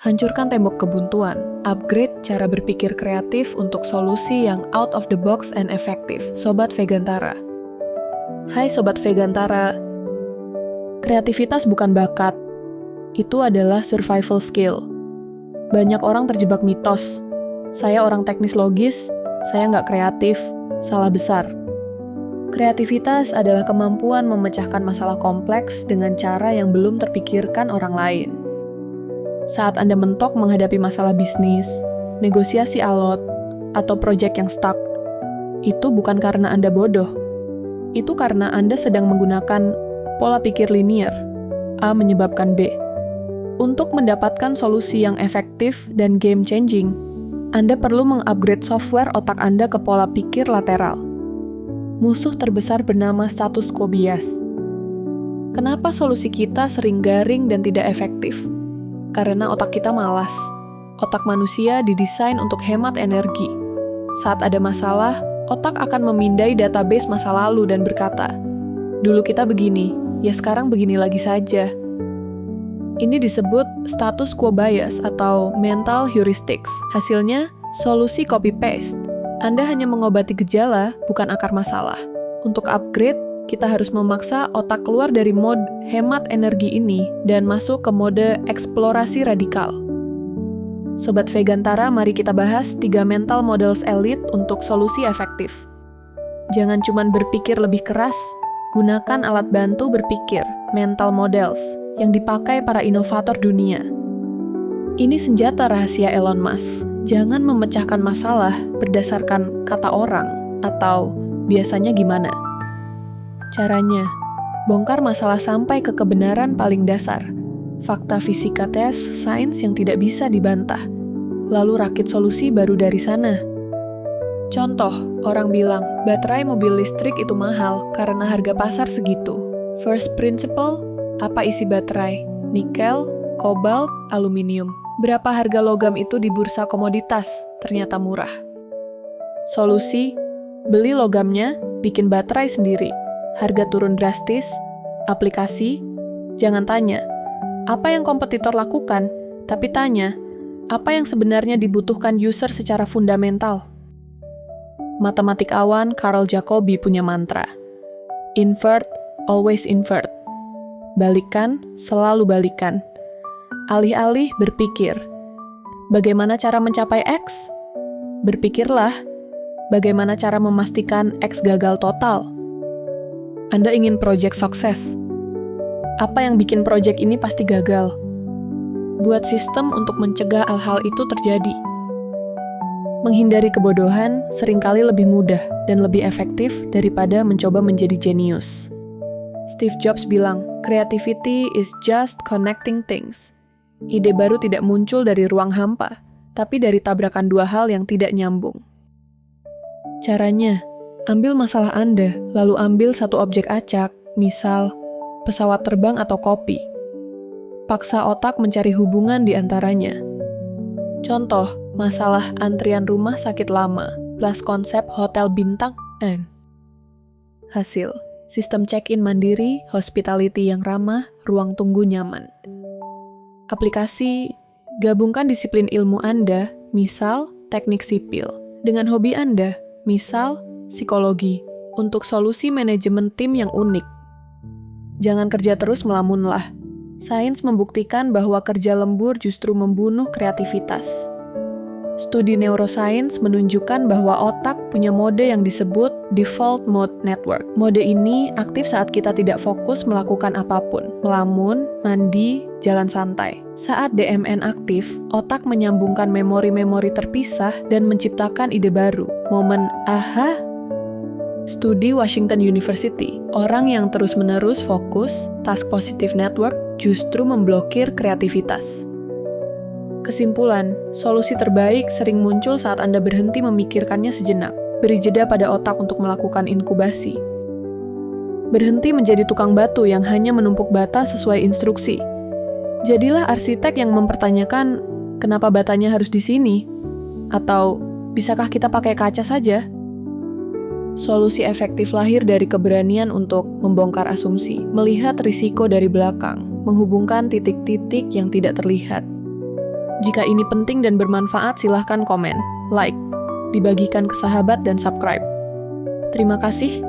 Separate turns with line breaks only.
Hancurkan tembok kebuntuan, upgrade cara berpikir kreatif untuk solusi yang out of the box and efektif. Sobat Vegantara. Hai Sobat Vegantara. Kreativitas bukan bakat. Itu adalah survival skill. Banyak orang terjebak mitos. Saya orang teknis logis, saya nggak kreatif, salah besar. Kreativitas adalah kemampuan memecahkan masalah kompleks dengan cara yang belum terpikirkan orang lain. Saat Anda mentok menghadapi masalah bisnis, negosiasi alot, atau proyek yang stuck, itu bukan karena Anda bodoh. Itu karena Anda sedang menggunakan pola pikir linear, A menyebabkan B. Untuk mendapatkan solusi yang efektif dan game-changing, Anda perlu mengupgrade software otak Anda ke pola pikir lateral. Musuh terbesar bernama status quo bias. Kenapa solusi kita sering garing dan tidak efektif? Karena otak kita malas. Otak manusia didesain untuk hemat energi. Saat ada masalah, otak akan memindai database masa lalu dan berkata, "Dulu kita begini, ya sekarang begini lagi saja." Ini disebut status quo bias atau mental heuristics. Hasilnya, solusi copy-paste. Anda hanya mengobati gejala, bukan akar masalah. Untuk upgrade, kita harus memaksa otak keluar dari mode hemat energi ini dan masuk ke mode eksplorasi radikal. Sobat Vegantara, mari kita bahas 3 mental models elite untuk solusi efektif. Jangan cuma berpikir lebih keras, gunakan alat bantu berpikir, mental models, yang dipakai para inovator dunia. Ini senjata rahasia Elon Musk. Jangan memecahkan masalah berdasarkan kata orang atau biasanya gimana. Caranya, bongkar masalah sampai ke kebenaran paling dasar, fakta fisika tes, sains yang tidak bisa dibantah, lalu rakit solusi baru dari sana. Contoh, orang bilang, baterai mobil listrik itu mahal karena harga pasar segitu. First principle, apa isi baterai? Nikel, kobalt, aluminium. Berapa harga logam itu di bursa komoditas? Ternyata murah. Solusi, beli logamnya, bikin baterai sendiri. Harga turun drastis, aplikasi, jangan tanya, apa yang kompetitor lakukan, tapi tanya, apa yang sebenarnya dibutuhkan user secara fundamental. Matematik awan Carl Jacobi punya mantra, invert, always invert. Balikan, selalu balikan. Alih-alih berpikir, bagaimana cara mencapai X? Berpikirlah, bagaimana cara memastikan X gagal total? Anda ingin proyek sukses. Apa yang bikin proyek ini pasti gagal? Buat sistem untuk mencegah hal-hal itu terjadi. Menghindari kebodohan seringkali lebih mudah dan lebih efektif daripada mencoba menjadi jenius. Steve Jobs bilang, creativity is just connecting things. Ide baru tidak muncul dari ruang hampa, tapi dari tabrakan dua hal yang tidak nyambung. Caranya, ambil masalah Anda, lalu ambil satu objek acak, misal pesawat terbang atau kopi. Paksa otak mencari hubungan di antaranya. Contoh, masalah antrian rumah sakit lama, plus konsep hotel bintang N. Hasil, sistem check-in mandiri, hospitality yang ramah, ruang tunggu nyaman. Aplikasi, gabungkan disiplin ilmu Anda, misal teknik sipil, dengan hobi Anda, misal psikologi, untuk solusi manajemen tim yang unik. Jangan kerja terus melamunlah. Sains membuktikan bahwa kerja lembur justru membunuh kreativitas. Studi neuroscience menunjukkan bahwa otak punya mode yang disebut default mode network. Mode ini aktif saat kita tidak fokus melakukan apapun, melamun, mandi, jalan santai. Saat DMN aktif, otak menyambungkan memori-memori terpisah dan menciptakan ide baru. Momen aha. Studi Washington University, orang yang terus-menerus fokus, task positive network, justru memblokir kreativitas. Kesimpulan, solusi terbaik sering muncul saat Anda berhenti memikirkannya sejenak. Beri jeda pada otak untuk melakukan inkubasi. Berhenti menjadi tukang batu yang hanya menumpuk bata sesuai instruksi. Jadilah arsitek yang mempertanyakan, kenapa batanya harus di sini? Atau, bisakah kita pakai kaca saja? Solusi efektif lahir dari keberanian untuk membongkar asumsi, melihat risiko dari belakang, menghubungkan titik-titik yang tidak terlihat. Jika ini penting dan bermanfaat, silahkan komen, like, dibagikan ke sahabat, dan subscribe. Terima kasih.